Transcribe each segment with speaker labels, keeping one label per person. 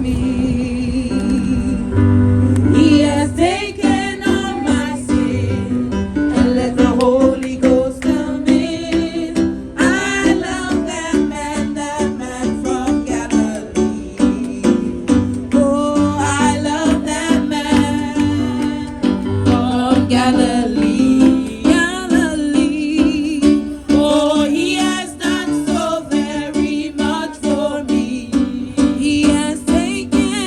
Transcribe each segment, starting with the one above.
Speaker 1: me. He has taken all my sin and let the Holy Ghost come in. I love that man from Galilee. Oh, I love that man from Galilee, Galilee. Oh, he has done so very much for me. He has taken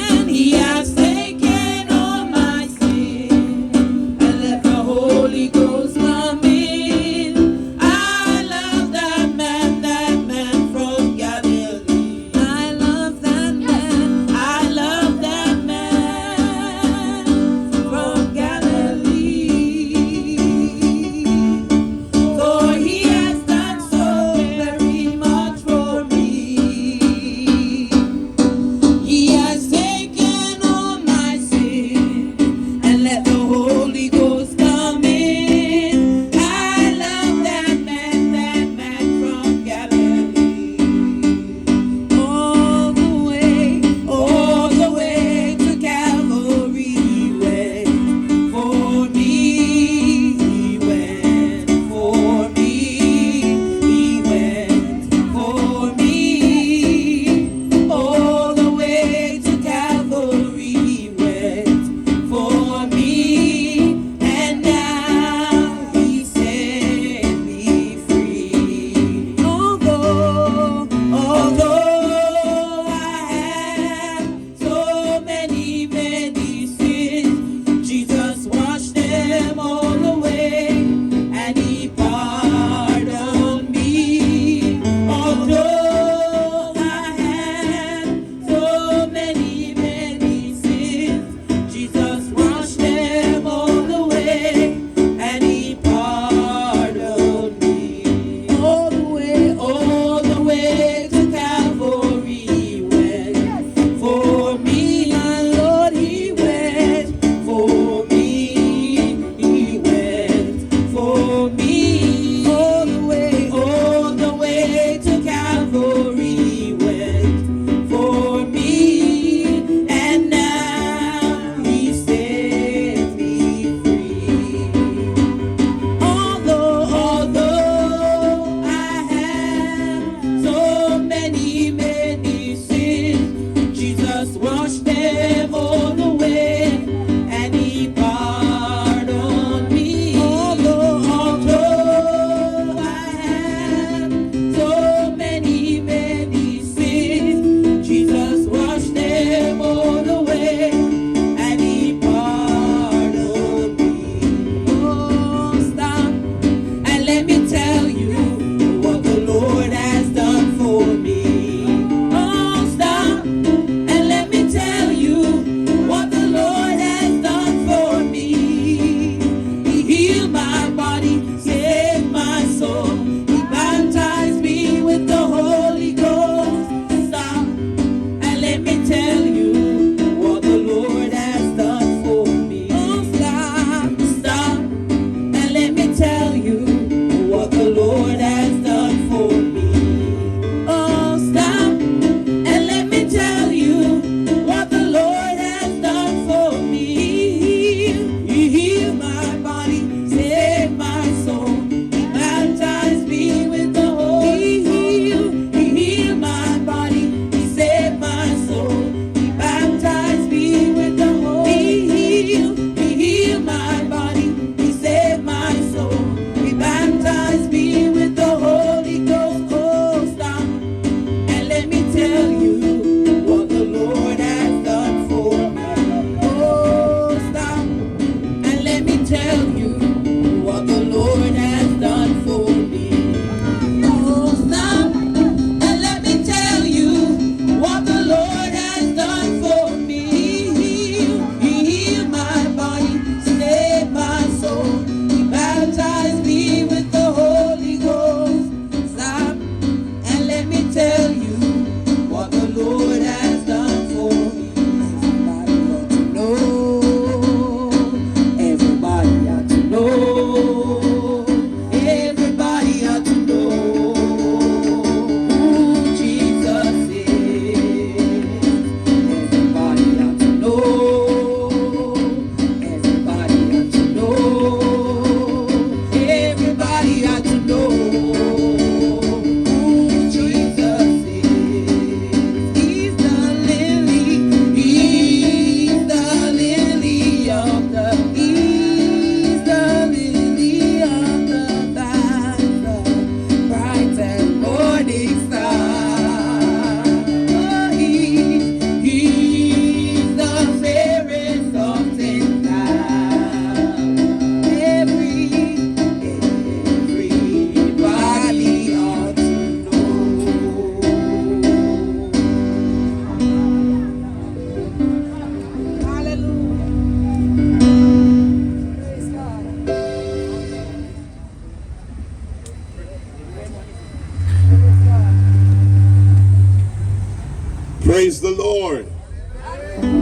Speaker 2: Praise the Lord.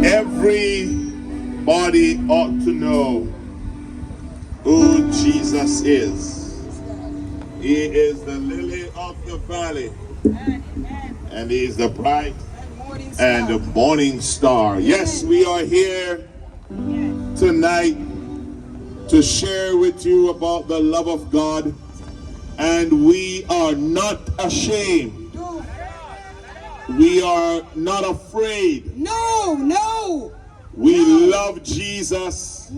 Speaker 2: Everybody ought to know who Jesus is. He is the lily of the valley, and he is the bright and the morning star. Yes, we are here tonight to share with you about the love of God, and we are not ashamed. We are not afraid.
Speaker 1: No.
Speaker 2: We love Jesus,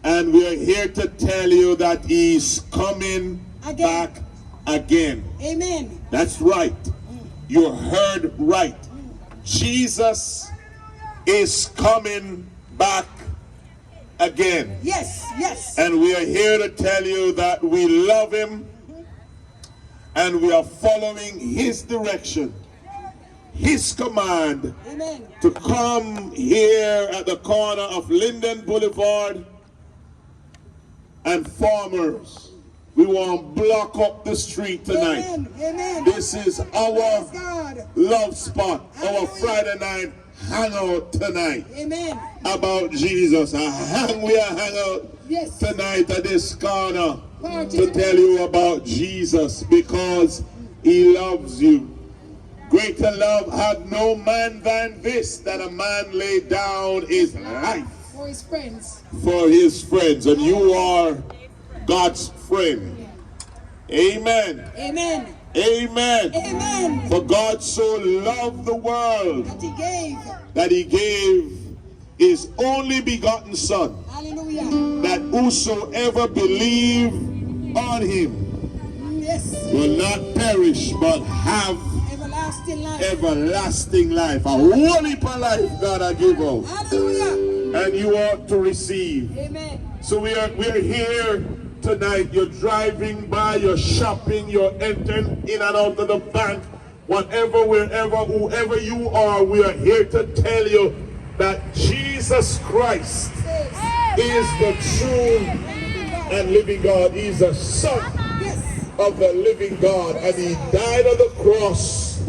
Speaker 2: and we are here to tell you that he's coming back again.
Speaker 1: Amen.
Speaker 2: That's right. You heard right. Jesus is coming back again.
Speaker 1: Yes.
Speaker 2: And we are here to tell you that we love him, and we are following his direction, his command.
Speaker 1: Amen.
Speaker 2: To come here at the corner of Linden Boulevard and Farmers. We want to block up the street tonight.
Speaker 1: Amen.
Speaker 2: This is our love spot, our Friday night hangout tonight.
Speaker 1: Amen.
Speaker 2: About Jesus. We are hang out tonight at this corner to tell you about Jesus, because he loves you. Greater love had no man than this, that a man lay down his life
Speaker 1: for his friends.
Speaker 2: And you are God's friend. Amen. For God so loved the world that he gave his only begotten Son. Hallelujah. That whosoever believe on him will not perish but have everlasting life. A whole heap of life God I give out. Hallelujah. And you ought to receive. Amen. So we are here tonight. You're driving by, you're shopping, you're entering in and out of the bank, whatever, wherever, whoever you are, we are here to tell you that Jesus Christ is the true and living God. He's the Son of the living God, and he died on the cross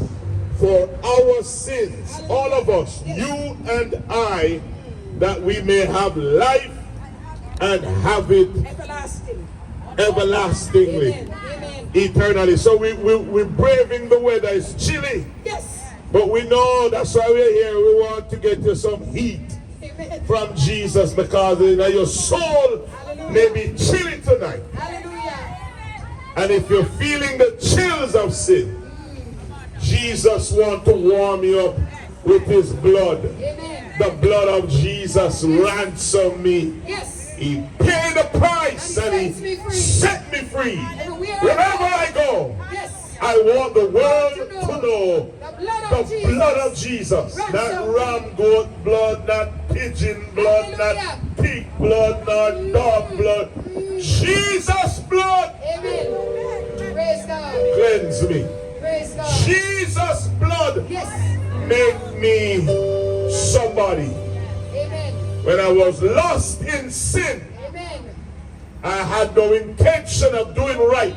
Speaker 2: for our sins, all of us, you and I, that we may have life and have it everlastingly, eternally. So we're braving the weather. It's chilly, but we know that's why we're here. We want to get you some heat from Jesus, because your soul may be chilly tonight. And if you're feeling the chills of sin, Jesus wants to warm you up with his blood. The blood of Jesus ransomed me. He paid the price and he set me free. Wherever I go, I want the world to know the blood of Jesus. Not ram, goat blood, not pigeon blood, not pig blood, not dog blood. Jesus' blood. Cleanse me. Jesus' blood made me somebody. When I was lost in sin, I had no intention of doing right,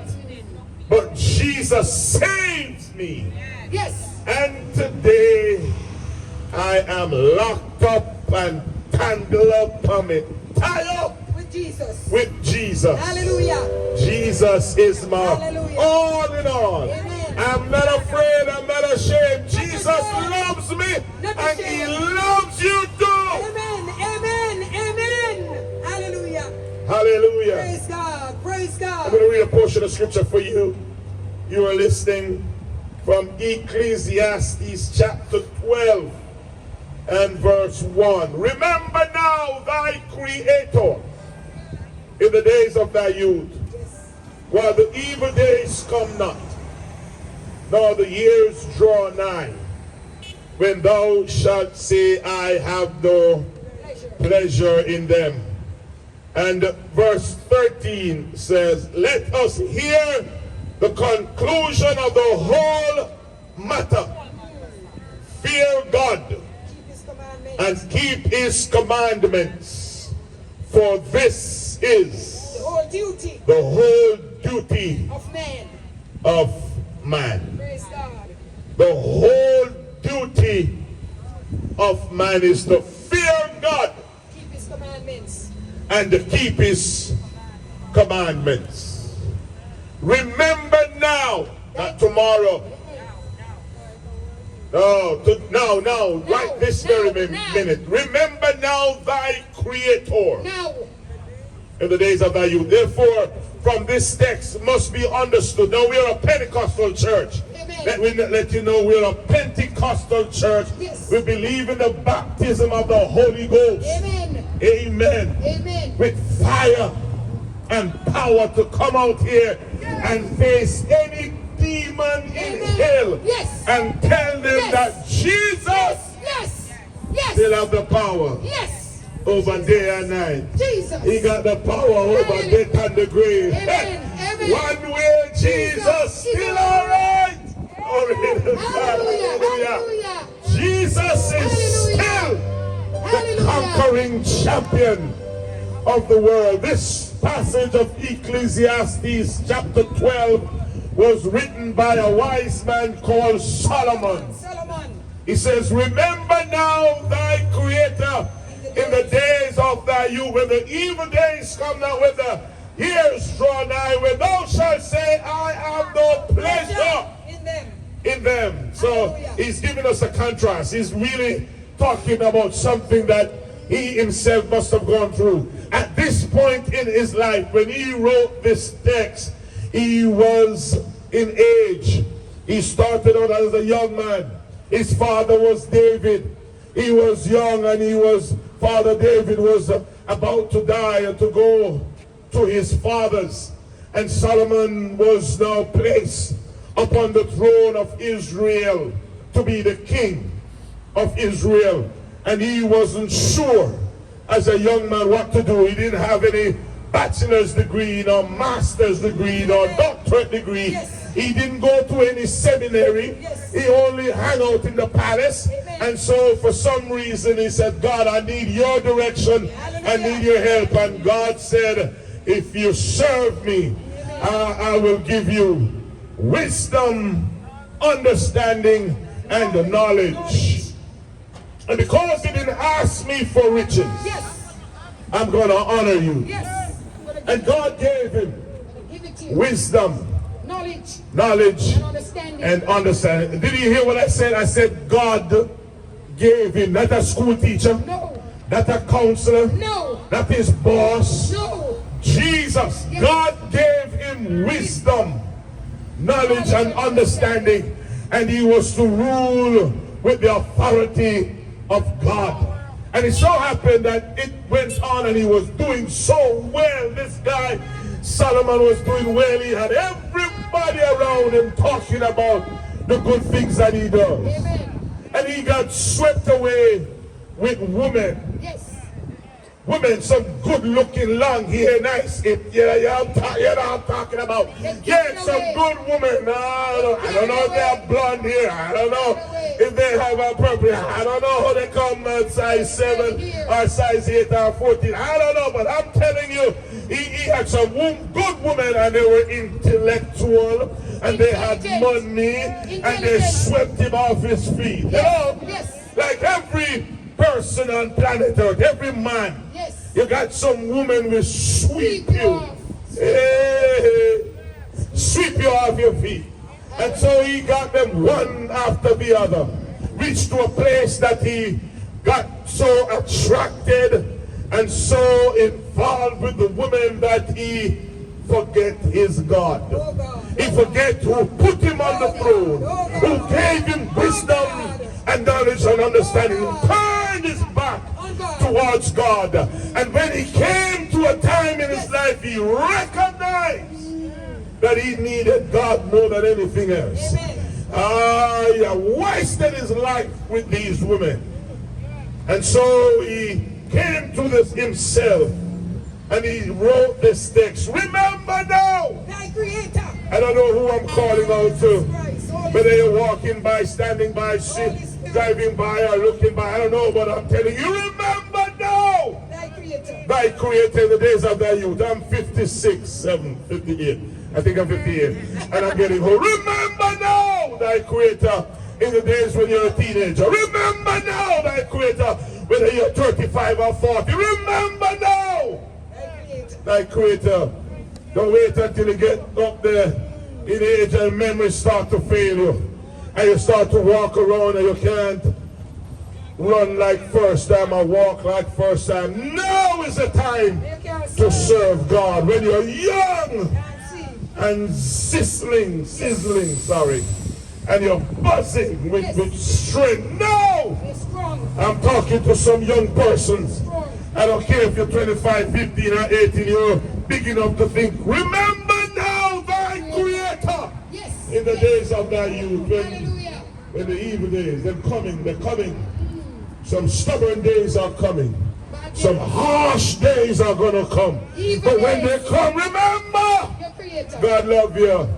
Speaker 2: but Jesus saved me. And today I am locked up and tangled up and tied up with Jesus. Hallelujah. Jesus is my all in all. I'm not afraid, I'm not ashamed. Jesus loves me, and he loves you too.
Speaker 1: Amen. Hallelujah.
Speaker 2: Hallelujah.
Speaker 1: Praise God.
Speaker 2: I'm going to read a portion of scripture for you. You are listening from Ecclesiastes chapter 12 and verse 1. Remember now thy Creator in the days of thy youth, while the evil days come not, nor the years draw nigh, when thou shalt say, I have no pleasure in them. And verse 13 says, let us hear the conclusion of the whole matter. Fear God and keep his commandments, for this is
Speaker 1: the whole
Speaker 2: duty
Speaker 1: of man.
Speaker 2: Of man.
Speaker 1: Praise God.
Speaker 2: The whole duty of man is to fear God
Speaker 1: Keep his commandments.
Speaker 2: and to keep his commandments. Remember now, not tomorrow. No, right this very minute. Remember now thy Creator
Speaker 1: Now.
Speaker 2: in the days of thy youth. Therefore, from this text must be understood. Now we are a Pentecostal church. Let me let you know we are a Pentecostal church.
Speaker 1: Yes.
Speaker 2: We believe in the baptism of the Holy Ghost.
Speaker 1: Amen.
Speaker 2: Amen.
Speaker 1: Amen.
Speaker 2: With fire and power to come out here and face any demon in hell and tell them that Jesus still have the power over day and night.
Speaker 1: Jesus.
Speaker 2: He got the power over death and the grave.
Speaker 1: Amen.
Speaker 2: One way, Jesus still alright.
Speaker 1: Hallelujah.
Speaker 2: Jesus is still the conquering champion of the world. This passage of Ecclesiastes chapter 12 was written by a wise man called Solomon. He says, remember now thy Creator in the days of thy youth, when the evil days come now, when the years draw nigh, when thou shalt say, I have no pleasure in them. So he's giving us a contrast. He's really talking about something that he himself must have gone through. At this point in his life, when he wrote this text, he was in age. He started out as a young man. His father was David. He was young, and Father David was about to die and to go to his fathers. And Solomon was now placed upon the throne of Israel to be the king of Israel. And he wasn't sure as a young man what to do. He didn't have any bachelor's degree, nor master's degree, nor doctorate degree. He didn't go to any seminary. He only hung out in the palace. And so for some reason he said, God, I need your direction. I need your help. And God said, if you serve me, I will give you wisdom, understanding, and knowledge. And because he didn't ask me for riches, I'm going to honor you. And God gave him wisdom, knowledge, and understanding. Did you hear what I said? I said God gave him, not a school teacher, not a counselor, not his boss. Jesus. God gave him wisdom, knowledge, and understanding, and he was to rule with the authority of God. And it so happened that it went on, and he was doing so well. This guy Solomon was doing well. He had everybody around him talking about the good things that he does. And he got swept away with women. Women, some good-looking, long-hair, nice. You know what I'm talking about. Yeah, some good women. I don't know if they have blonde hair. I don't know if they have a purple hair. I don't know how they come at size 7 or size 8 or 14. I don't know, but I'm telling you, he had some good women, and they were intellectual, and they had money, and they swept him off his feet. You know, like every person on planet Earth, every man, you got some woman will sweep you, sweep you off your feet. And so he got them one after the other, reached to a place that he got so attracted and so involved with the woman that he forget his God. He forget who put him on the throne, who gave him wisdom and knowledge and understanding, who turned his back towards God. And when he came to a time in his life, he recognized that he needed God more than anything else. He wasted his life with these women. And so he came to this himself, and he wrote this text. Remember now,
Speaker 1: Thy Creator.
Speaker 2: I don't know who I'm calling out to, whether you're walking by, standing by, driving by, or looking by, I don't know, but I'm telling you, remember now thy Creator in the days of thy youth. I'm 56, 58. I think I'm 58. And I'm getting home. Remember now thy Creator in the days when you're a teenager. Remember now thy Creator, whether you're 35 or 40. Remember now thy Creator. Don't wait until you get up there in age and memory start to fail you. And you start to walk around and you can't run like first time or walk like first time. Now is the time to serve God. When you're young and sizzling, and you're buzzing with strength. No! I'm talking to some young persons. I don't care if you're 25, 15 or 18, you're big enough to think, remember now thy Creator in the days of thy youth. When the evil days, they're coming. Some stubborn days are coming. Some harsh days are going to come. But when they come, remember, God loves you.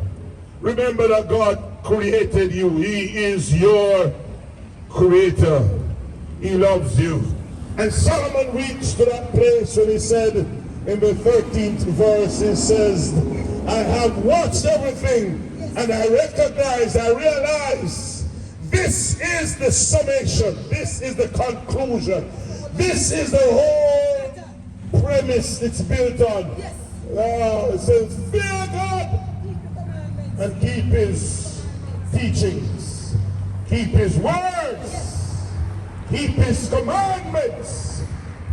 Speaker 2: Remember that God created you. He is your Creator. He loves you. And Solomon reached to that place when he said in the 13th verse, he says, I have watched everything and I realize this is the summation. This is the conclusion. This is the whole premise it's built on. It says, fear God and keep His teachings. Keep His words. Keep His commandments.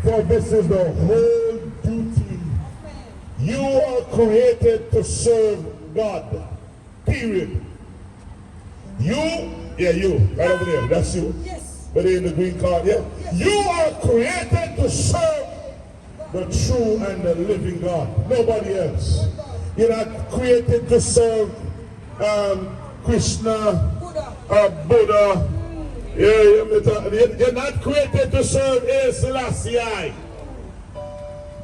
Speaker 2: For this is the whole duty. You are created to serve God. Period. You, right over there, that's you. But in the green card, You are created to serve the true and the living God. Nobody else. You're not created to serve Krishna or Buddha. You're not created to serve Selassie.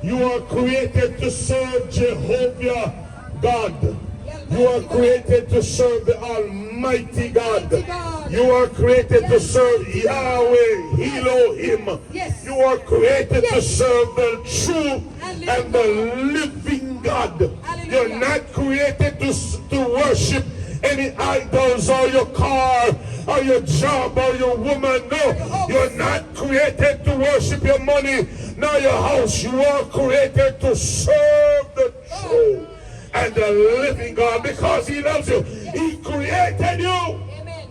Speaker 2: You are created to serve Jehovah God. You are created to serve the Almighty God. You are created to serve Yahweh, Elohim. You are created to serve the true and the living God. You're not created to worship any idols or your car or your job or your woman. No, you're not created to worship your money nor your house. You are created to serve the true and the living God because He loves you. He created you. Amen.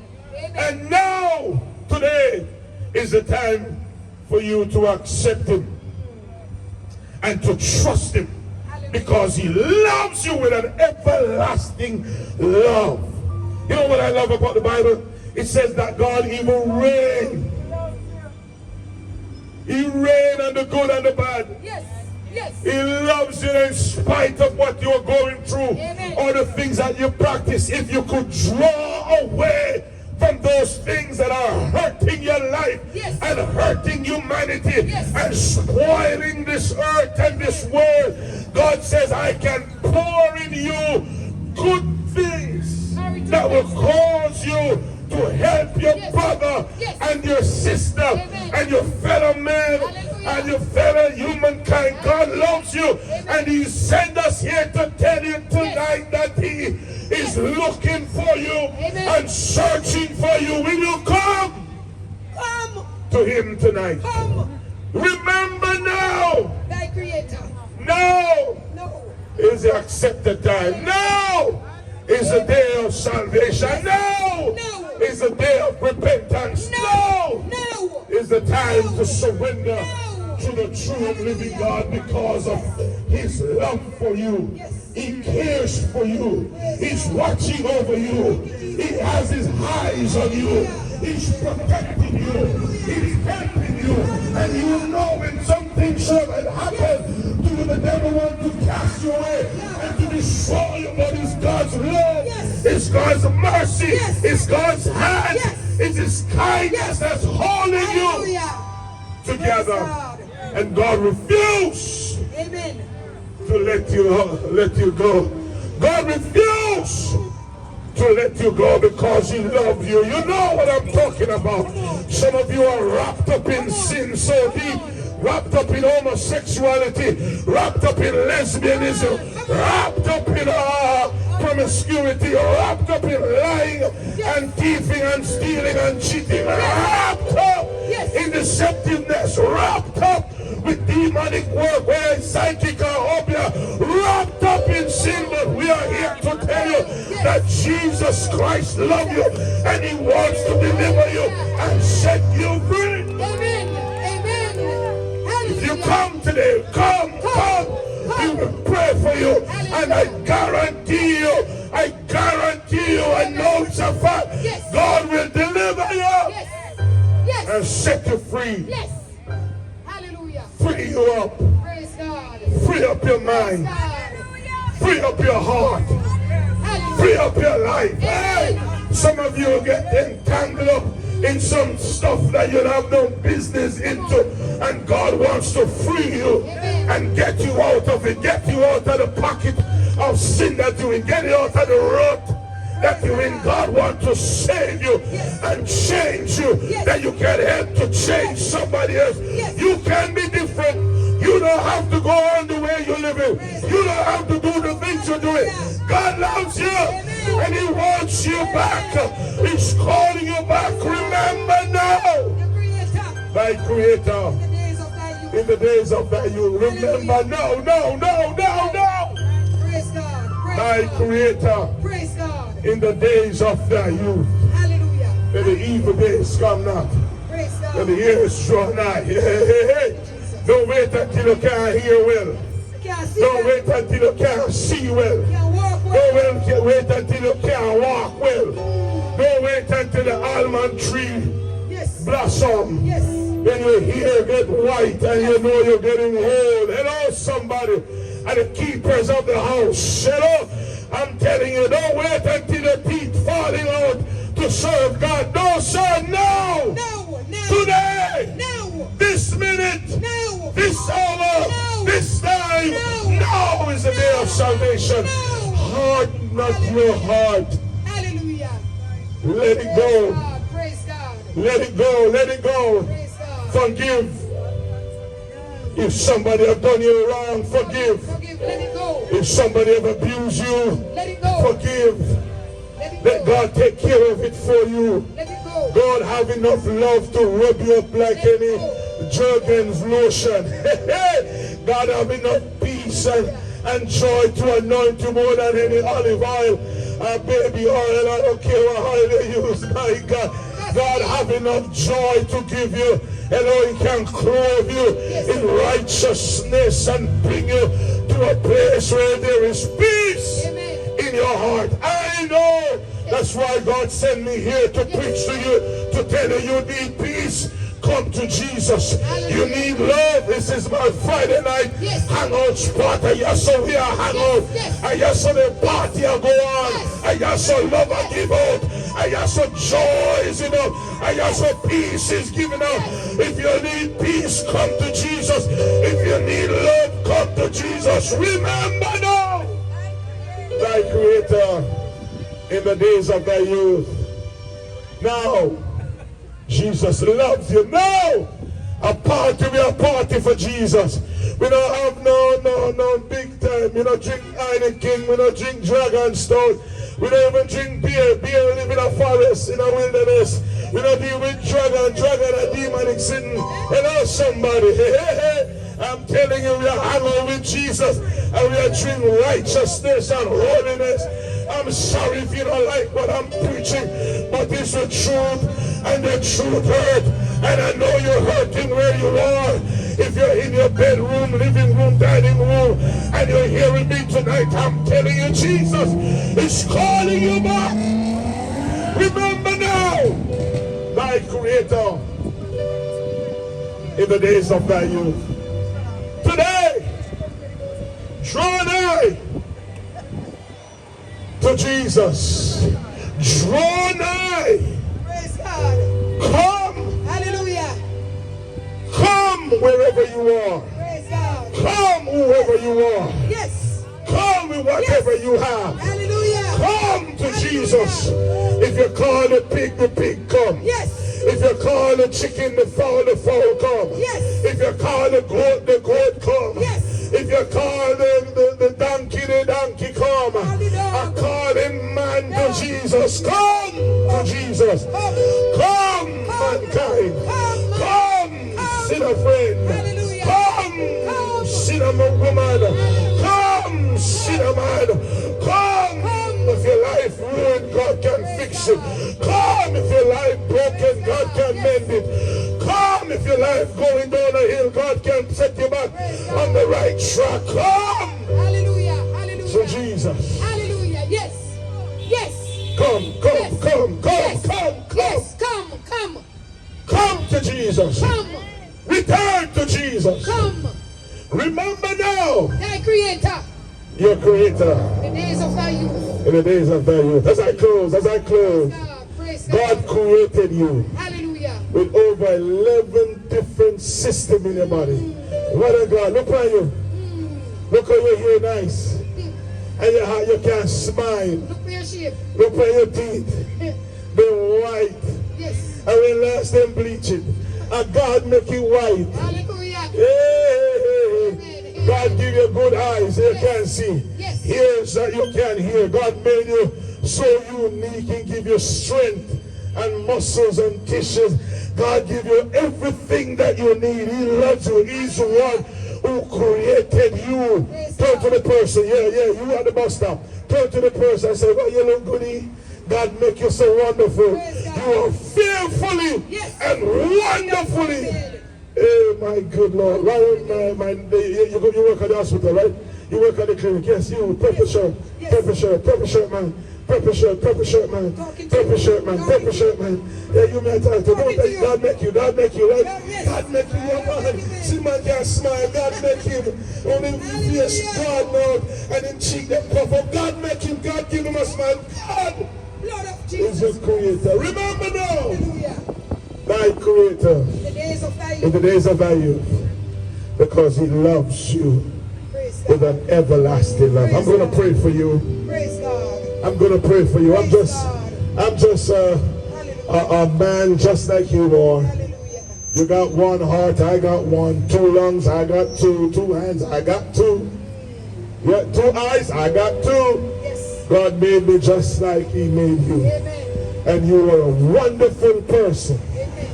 Speaker 2: And now, today, is the time for you to accept Him and to trust Him because He loves you with an everlasting love. You know what I love about the Bible? It says that God even reigns. He reigns on the good and the bad. He loves you in spite of what you're going through or the things that you practice. If you could draw away from those things that are hurting your life and hurting humanity and spoiling this earth and this world, God says, I can pour in you good things that will cause you to help your brother and your sister and your fellow man and your fellow humankind. God loves you and He sent us here to tell you tonight that He is looking for you and searching for you. Will you come to Him tonight? Remember now.
Speaker 1: Thy Creator.
Speaker 2: Now is the accepted time. Now is the day of salvation. Now is the day of repentance. Now is the time to surrender to the true and living God because of His love for you. He cares for you. He's watching over you. He has His eyes on you. He's protecting you. He's helping you. And you know when something should happen to the devil want to cast you away and to destroy you, but it's God's love. It's God's mercy. It's God's hand. It's His kindness that's holding you together. And God refused to let you go. God refused to let you go because He loved you. You know what I'm talking about. Some of you are wrapped up in sin so deep wrapped up in homosexuality, wrapped up in lesbianism, wrapped up in promiscuity, wrapped up in lying and thieving and stealing and cheating, wrapped up in deceptiveness, wrapped up with demonic work, where it's psychic or obeah, wrapped up in sin. But we are here to tell you that Jesus Christ loves you and he wants to deliver you and set you free.
Speaker 1: Amen. Amen.
Speaker 2: If you come today, come. We will pray for you, and I guarantee you, I know it's a fact, God will deliver you and set you free.
Speaker 1: Yes. Hallelujah.
Speaker 2: Free you up.
Speaker 1: Praise God.
Speaker 2: Free up your mind. Free up your heart. Free up your life. Hey, some of you get entangled up in some stuff that you have no business into, and God wants to free you and get you out of it, get you out of the pocket of sin that you're in, get you out of the rut that you're in. God wants to save you and change you, that you can help to change somebody else. You can be different. You don't have to go on the way you're living. You don't have to do the things you're doing. God loves you and he wants you back. He's calling you back. Remember now, thy Creator in the days of thy youth. Remember now.
Speaker 1: Praise God.
Speaker 2: Thy Creator
Speaker 1: Praise God.
Speaker 2: in the days of thy youth.
Speaker 1: Hallelujah.
Speaker 2: Let the evil days come not.
Speaker 1: Praise God.
Speaker 2: Let the years draw nigh. Hey. Don't wait until you can't hear well. Don't wait until you can't see well. Don't wait until you can't walk well. Don't wait until the almond tree blossom. Then your hair get white and you know you're getting old. Hello, somebody. And the keepers of the house. Hello. I'm telling you, don't wait until the teeth falling out to serve God. No, sir, no. Today. This minute. This hour. This time. Now is the day of salvation. Harden not your heart.
Speaker 1: Hallelujah.
Speaker 2: Let it go.
Speaker 1: Praise God.
Speaker 2: Let it go. Let it go.
Speaker 1: Praise God.
Speaker 2: Forgive. If somebody have done you wrong, forgive.
Speaker 1: Forgive. Let it go.
Speaker 2: If somebody have abused you,
Speaker 1: Let it go.
Speaker 2: forgive.
Speaker 1: Let it
Speaker 2: Let
Speaker 1: go.
Speaker 2: God take care of it for you.
Speaker 1: Let it go.
Speaker 2: God have enough love to rub you up like any Jergens lotion. God have enough peace and joy to anoint you more than any olive oil or baby oil. I don't care what oil they use. My God. God have enough joy to give you. Hello, he can clothe you in righteousness and bring you to a place where there is peace in your heart. I know. That's why God sent me here to preach to you, to tell you you need peace. Come to Jesus. You need love. This is my Friday night hangout spot. I just saw we are hangout. I just saw the party I go on. I just saw love I give out. I just saw joy is enough. I just saw peace is given out. If you need peace, come to Jesus. If you need love, come to Jesus. Remember now, thy Creator in the days of thy youth. Now, Jesus loves you. No! A party for Jesus. We don't have no big time. We don't drink Heineken. We don't drink Dragonstone. We don't even drink beer. Beer live in a forest, in a wilderness. We don't deal with dragon and demonic sin. Hello, somebody. I'm telling you, we are hanging with Jesus and we are drinking righteousness and holiness. I'm sorry if you don't like what I'm preaching, but it's the truth, and the truth hurt. And I know you're hurting where you are. If you're in your bedroom, living room, dining room, and you're hearing me tonight, I'm telling you, Jesus is calling you back. Remember now, thy Creator in the days of thy youth. Today, draw nigh to Jesus. Draw nigh.
Speaker 1: Praise God.
Speaker 2: Come.
Speaker 1: Hallelujah.
Speaker 2: Come wherever you are.
Speaker 1: Praise God.
Speaker 2: Come whoever you are.
Speaker 1: Yes.
Speaker 2: Come with whatever you have.
Speaker 1: Hallelujah.
Speaker 2: Come to Jesus. If you call the pig come.
Speaker 1: Yes.
Speaker 2: If you call call the chicken, the fowl come.
Speaker 1: Yes.
Speaker 2: If you call the goat come.
Speaker 1: Yes.
Speaker 2: If you call the donkey come. I call him man to Jesus. Come to Jesus. Come, mankind. Come, sinner friend.
Speaker 1: Hallelujah.
Speaker 2: Come, sinner woman. Come, sinner man. Come. If your life ruined, God can fix it. Come if your life broken, God can mend it. Come if your life going down a hill, God can set you back on the right track. Come.
Speaker 1: Hallelujah. Hallelujah.
Speaker 2: So Jesus.
Speaker 1: Hallelujah. Yes. Yes.
Speaker 2: Come.
Speaker 1: Yes.
Speaker 2: Come.
Speaker 1: Yes. Come.
Speaker 2: Come to Jesus.
Speaker 1: Come.
Speaker 2: Return to Jesus.
Speaker 1: Come.
Speaker 2: Remember now
Speaker 1: Thy Creator.
Speaker 2: your Creator.
Speaker 1: The days of thy youth.
Speaker 2: In the days of thy youth. As I close.
Speaker 1: God. Praise
Speaker 2: God
Speaker 1: God.
Speaker 2: created you
Speaker 1: Hallelujah.
Speaker 2: with over 11 different systems in your body. What a God. Look at you. Look how your hair nice. And your heart, you can smile.
Speaker 1: Look for your shape.
Speaker 2: Look at your teeth. They're white.
Speaker 1: Yes.
Speaker 2: And when last them bleaching. And God make you white.
Speaker 1: Hallelujah.
Speaker 2: Hey. God give you good eyes so you can see.
Speaker 1: Yes.
Speaker 2: Ears that you can hear. God made you so unique and give you strength and muscles and tissues. God give you everything that you need. He loves you. He's the one who created you. Turn to the person. Yeah, you at the bus stop. Turn to the person and say, well, you look goody. God make you so wonderful. You are fearfully and wonderfully. Oh my good Lord. Right, you work at the hospital, right? You work at the clinic. Yes, you. Purple shirt, man. Purple shirt, man. Purple shirt, man. Yeah, you may tell to don't God make you, right? God make you, your man. See man can smile, God make him. Only face God, Lord, and then cheek that puff up. God make him, God give him a smile. God
Speaker 1: Lord of
Speaker 2: is
Speaker 1: Jesus.
Speaker 2: your creator. Remember now,
Speaker 1: Hallelujah.
Speaker 2: thy creator
Speaker 1: The days of thy
Speaker 2: in
Speaker 1: youth.
Speaker 2: the days of thy youth, because he loves you
Speaker 1: Praise
Speaker 2: with
Speaker 1: God.
Speaker 2: an everlasting love. I'm going to pray for you.
Speaker 1: Praise God.
Speaker 2: I'm going to pray for you. I'm just
Speaker 1: Hallelujah.
Speaker 2: a man just like you are.
Speaker 1: Hallelujah.
Speaker 2: You got one heart, I got one. 2 lungs, I got 2. 2 hands, I got 2. Yeah, 2 eyes, I got 2.
Speaker 1: Yes.
Speaker 2: God made me just like he made you.
Speaker 1: Amen.
Speaker 2: And you are a wonderful person.
Speaker 1: Amen.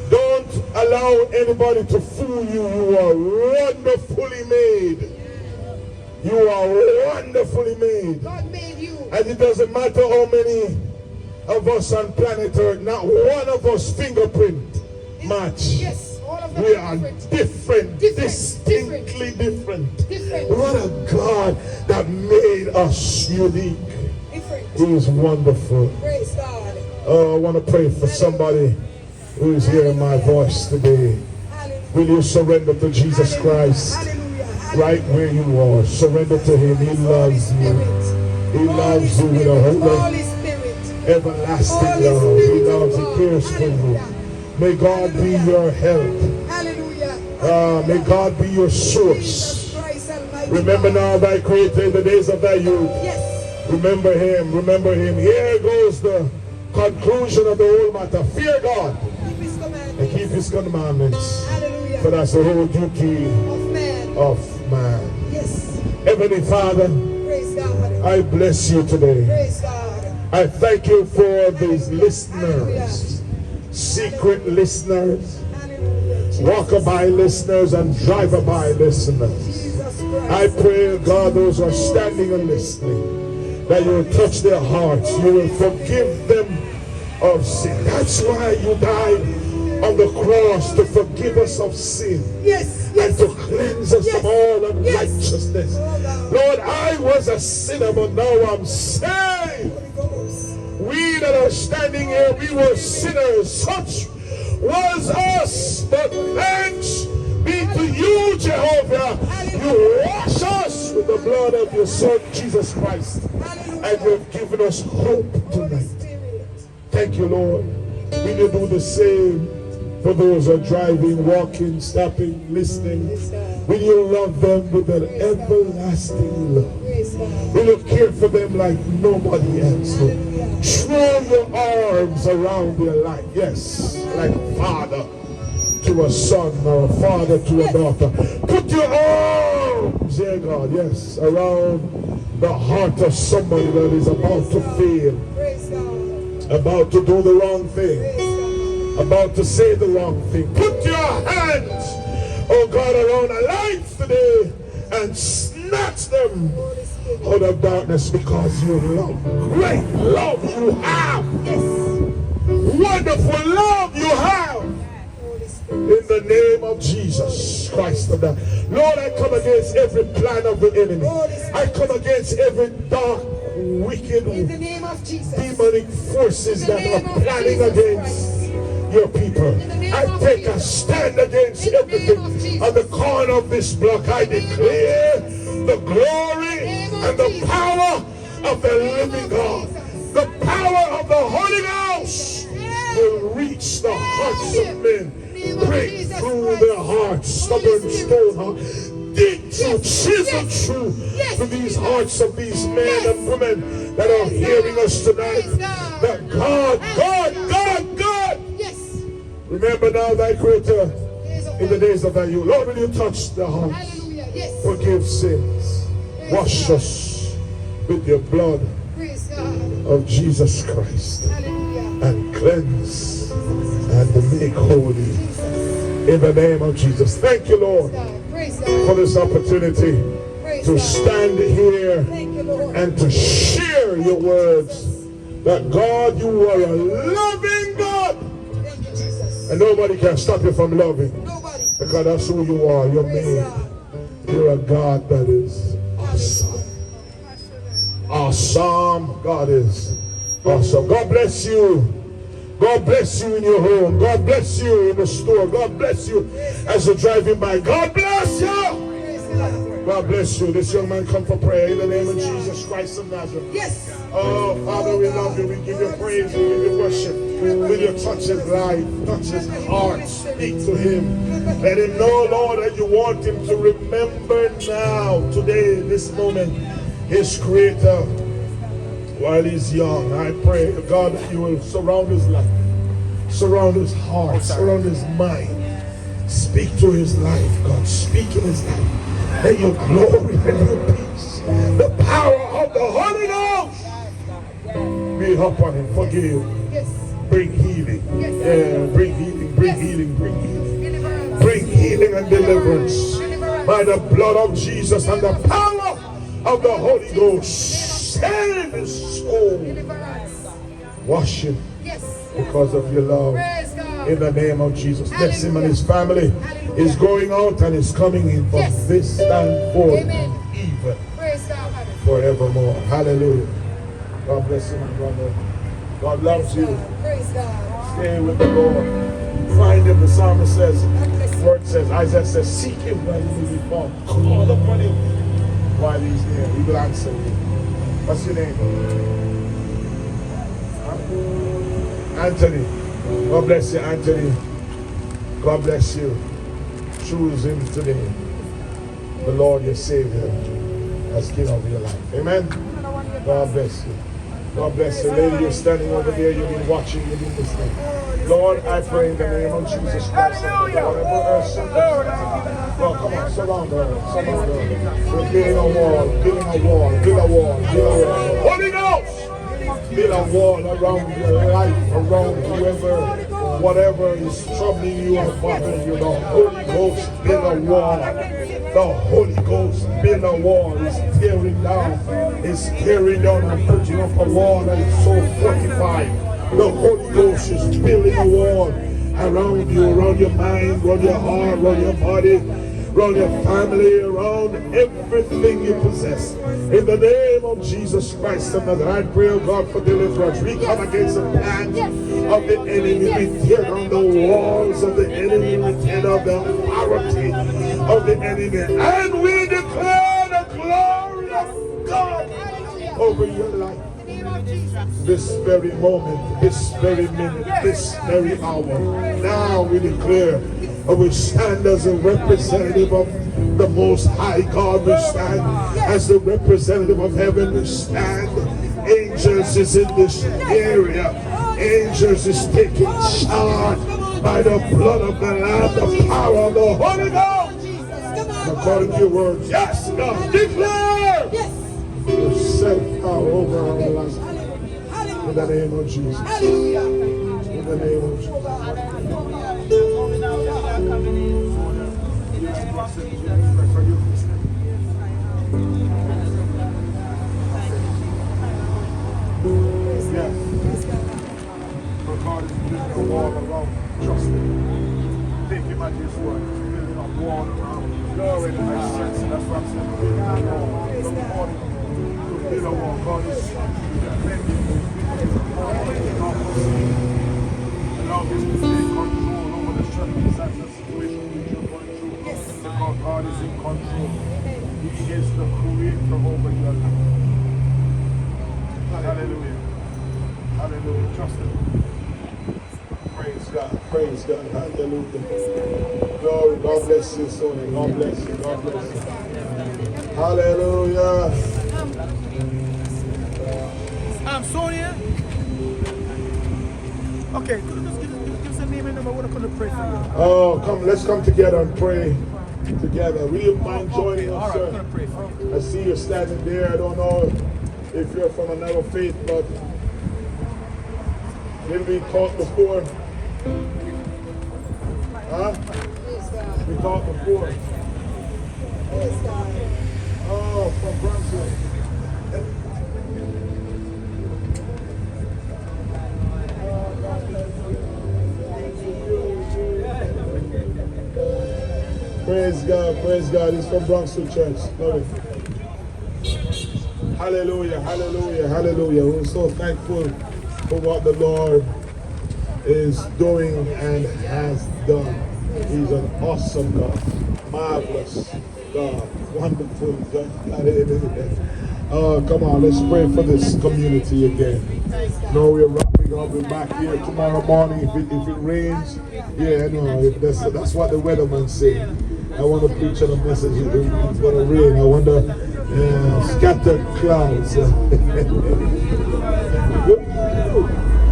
Speaker 2: Don't allow anybody to fool you. You are wonderfully made. You are wonderfully made.
Speaker 1: God made you.
Speaker 2: And it doesn't matter how many of us on planet Earth, not one of us fingerprint match.
Speaker 1: Yes. All of them
Speaker 2: We are
Speaker 1: different.
Speaker 2: distinctly different.
Speaker 1: Different.
Speaker 2: What a God that made us unique.
Speaker 1: Different.
Speaker 2: He is wonderful.
Speaker 1: Praise God.
Speaker 2: Oh, I want to pray for somebody who is hearing my voice today.
Speaker 1: Hallelujah.
Speaker 2: Will you surrender to Jesus Christ
Speaker 1: Hallelujah.
Speaker 2: right where you are? Surrender to him. He loves you. He loves you with a holy,
Speaker 1: Holy Spirit.
Speaker 2: everlasting
Speaker 1: Holy
Speaker 2: love. He
Speaker 1: Spirit
Speaker 2: loves,
Speaker 1: of
Speaker 2: he
Speaker 1: God.
Speaker 2: cares for you.
Speaker 1: Hallelujah.
Speaker 2: May God be your help.
Speaker 1: Hallelujah.
Speaker 2: May God be your source.
Speaker 1: Jesus Christ Almighty.
Speaker 2: Remember
Speaker 1: God.
Speaker 2: now thy creator in the days of thy youth.
Speaker 1: Yes.
Speaker 2: Remember him, remember him. Here goes the conclusion of the whole matter. Fear God
Speaker 1: Keep his
Speaker 2: and
Speaker 1: commandments.
Speaker 2: keep his commandments.
Speaker 1: Hallelujah.
Speaker 2: For that's the whole duty
Speaker 1: Of man.
Speaker 2: of man.
Speaker 1: Yes.
Speaker 2: Heavenly Father,
Speaker 1: Praise God.
Speaker 2: I bless you today.
Speaker 1: Praise God.
Speaker 2: I thank you for these listeners, secret listeners,
Speaker 1: Hallelujah.
Speaker 2: walk-by listeners, and drive-by listeners.
Speaker 1: Jesus Christ.
Speaker 2: I pray, God, those who are standing and listening, that you will touch their hearts. You will forgive them of sin. That's why you died on the cross, to forgive us of sin.
Speaker 1: Yes.
Speaker 2: And to cleanse us from all unrighteousness. Lord, I was a sinner, but now I'm saved.
Speaker 1: Holy Ghost.
Speaker 2: We that are standing here, we were sinners. Such was us. But thanks be to you, Jehovah. You wash us with the blood of your Son, Jesus Christ. And you have given us hope
Speaker 1: Holy
Speaker 2: tonight.
Speaker 1: Spirit.
Speaker 2: Thank you, Lord. We will do the same for those who are driving, walking, stopping, listening. Will you love them with an everlasting love?
Speaker 1: Praise
Speaker 2: We will care for them like nobody else. Throw your arms around their life. Yes, like a father to a son or a father to a daughter. Put your arms, dear God, yes, around the heart of somebody that is about to fail, about to do the wrong thing, about to say the wrong thing. Put your hands, oh God, around our lives today and snatch them out of darkness, because you love, great love you have, wonderful love you have, in the name of Jesus Christ of Nazareth. Lord, I come against every plan of the enemy. I come against every dark, wicked, demonic forces that are planning against your people. I take a stand against everything on the corner of this block. I declare the glory and the power of the living God, the power of the Holy Ghost will reach the hearts of men, break through their hearts, stubborn stone hearts, dig through, chisel through to these hearts of these men and women that are hearing us tonight. That God, remember now thy Creator in the days of thy youth. Lord, will you touch the hearts, forgive sins, wash us with your blood of Jesus Christ, and cleanse and make holy in the name of Jesus. Thank you, Lord, for this opportunity to stand here and to share your words, that God, you are a loving God, and nobody can stop you from loving, because that's who you are. You're made. You're a God that is awesome. Awesome. God is awesome. God bless you. God bless you in your home. God bless you in the store. God bless you as you're driving by. God bless you. God bless you. This young man come for prayer in the name of Jesus Christ of Nazareth. Yes. Oh, Father, we love you. We give you praise. We give you worship. Will you touch his life, touch his heart, speak to him. Let him know, Lord, that you want him to remember now, today, this moment, his Creator while he's young. I pray, God, that you will surround his life, surround his heart, surround his mind. Speak to his life, God. Speak in his life. Let your glory and your peace, the power of the Holy Ghost, be upon him. Forgive. Bring healing. Yeah, bring healing, bring healing, bring healing. Bring healing and deliverance by the blood of Jesus and the power of the Holy Ghost. Save his soul. Wash him because of your love. In the name of Jesus. Bless him and his family. Is going out and is coming in from this time forth, even forevermore. Hallelujah. God bless you, my brother. God loves you. Stay with the Lord. Find him. The psalmist says, the word says, Isaiah says, seek him while he may be found. Call upon him while he's there. He will answer you. What's your name? Anthony. God bless you, Anthony. God bless you. Choose him today, the Lord your Savior, as King of your life. Amen. God bless you. God bless you. Lady, you're standing over there, you've been watching, you've been listening. Lord, I pray in the name of Jesus Christ, whatever earth Lord, come on, surround her, surround her. We're building a wall, building a wall, build a wall, build a wall. Holy Ghost! Build a wall around your life, around whoever, whatever is troubling you or bothering you. The Holy Ghost build a wall. The Holy Ghost build a wall. Is tearing down. Is tearing down and putting up a wall that is so fortified. The Holy Ghost is building a wall around you, around your mind, around your heart, around your body, around your family, around everything you possess. In the name of Jesus Christ of Nazareth, I pray, oh God, for deliverance. We come against the plans of the enemy. We tear down the walls of the enemy. We tear down the authority of the enemy. And we declare the glory of God over your life. This very moment, this very minute, this very hour. Now we declare And we stand as a representative of the Most High God. We stand as the representative of heaven. We stand. Angels is in this area. Angels is taking charge by the blood of the Lamb, the power of the Holy Ghost. According to your words, yes, God, declare yourself now over our lives. In the name of Jesus. In the name of Jesus. Yes. For God is building a wall around. Trust me. Take him at his word. He's building a wall around. Glory to my sense. That's what I'm saying. Building a wall. From morning to build a wall. God is defending you. Allow him to take control over the circumstances, situation which you're going through. Because God is in control. He is the creator over your life. Hallelujah. Hallelujah. Trust him. Praise God. Praise God. Hallelujah. Glory. God bless you, Sonia. God bless you. God bless you. Hallelujah.
Speaker 3: Sonia. Okay, could you just give us a name and number? I want to come to pray for you.
Speaker 2: Oh, come. Let's come together and pray together. Will you mind joining us,
Speaker 3: All
Speaker 2: sir?
Speaker 3: right, I'm going to pray for you.
Speaker 2: I see you standing there. I don't know if you're from another faith, but did we talk before? Huh? We talked before. Oh, from Brunswick. Praise God, praise God. He's from Brunswick Church. Love it. Hallelujah, hallelujah, hallelujah. We're so thankful for what the Lord is doing and has done. He's an awesome God, marvelous God, wonderful God. Oh, come on, let's pray for this community again. No, we're wrapping up. We're back here tomorrow morning. If it rains, yeah, no, that's what the weatherman said. I want to preach on a message. It's going to rain. I want to scatter clouds.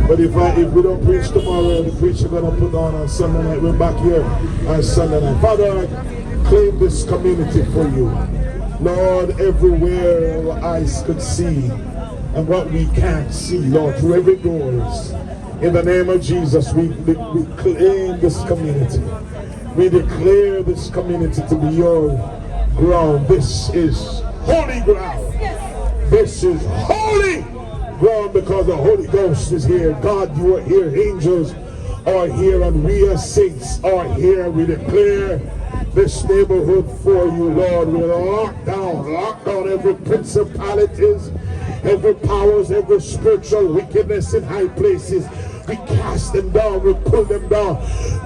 Speaker 2: But if we don't preach tomorrow, the preacher going to put on Sunday night. We're back here on Sunday night. Father, I claim this community for you. Lord, everywhere our eyes could see and what we can't see, Lord, through every doors. In the name of Jesus, we claim this community. We declare this community to be your ground. This is holy ground. This is holy ground because the Holy Ghost is here. God, you are here. Angels are here, and we as saints are here. We declare this neighborhood for you, Lord. We lock down every principalities, every powers, every spiritual wickedness in high places. We cast them down, we pull them down.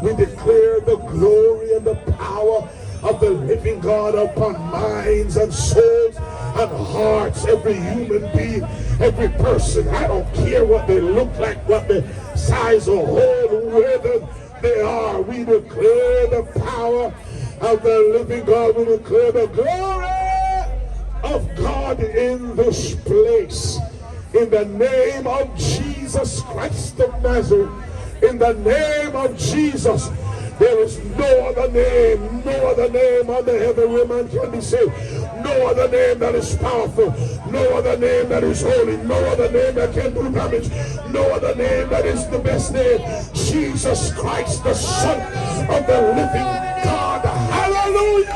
Speaker 2: We declare the glory and the power of the living God upon minds and souls and hearts, every human being, every person. I don't care what they look like, what the size or hold, whether they are. We declare the power of the living God. We declare the glory of God in this place. In the name of Jesus Christ of Nazareth, in the name of Jesus, there is no other name under heaven where man can be saved. No other name that is powerful, no other name that is holy, no other name that can do damage, no other name that is the best name. Jesus Christ, the Son of the living God. Hallelujah!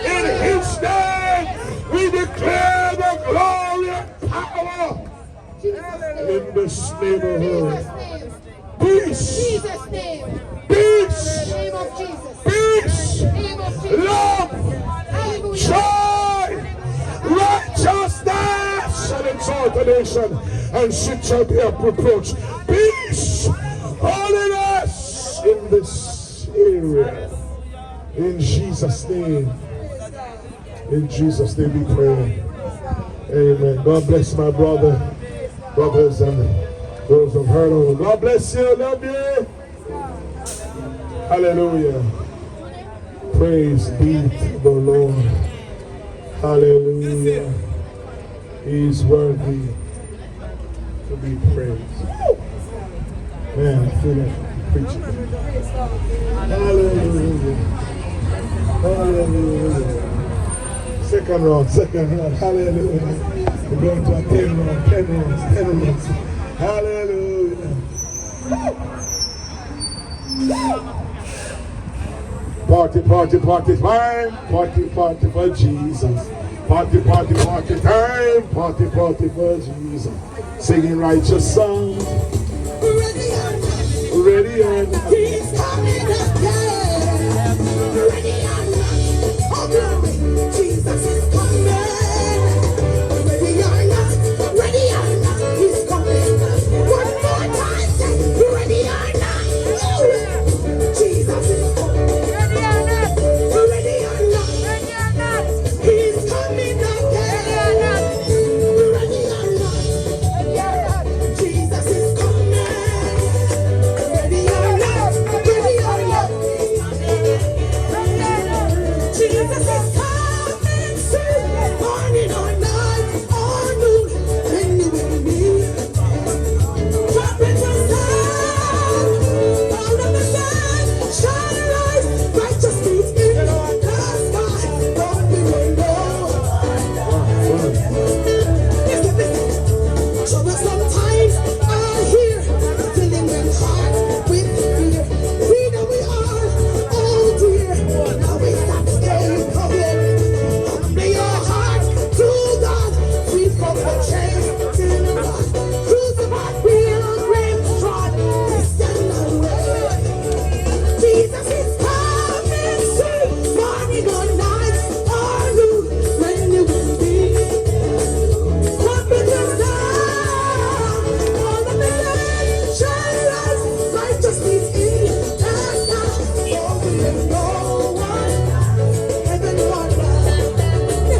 Speaker 2: In his name, we declare the glory and power in this neighborhood. Peace. Peace. Peace. Love. Joy. Righteousness. And exaltation. And shit shall be up reproach. Peace. Holiness in this area. In Jesus' name. In Jesus' name we pray. Amen. God bless my brothers and those who've heard of them. God bless you. Love you. Hallelujah. Praise be to the Lord. Hallelujah. He is worthy to be praised. Man, I feel like preaching. Hallelujah. Hallelujah. Second round. Hallelujah. We're going to a 10 rounds. Hallelujah. Party time. Party for Jesus. Party time. Party for Jesus. Singing righteous songs. Ready and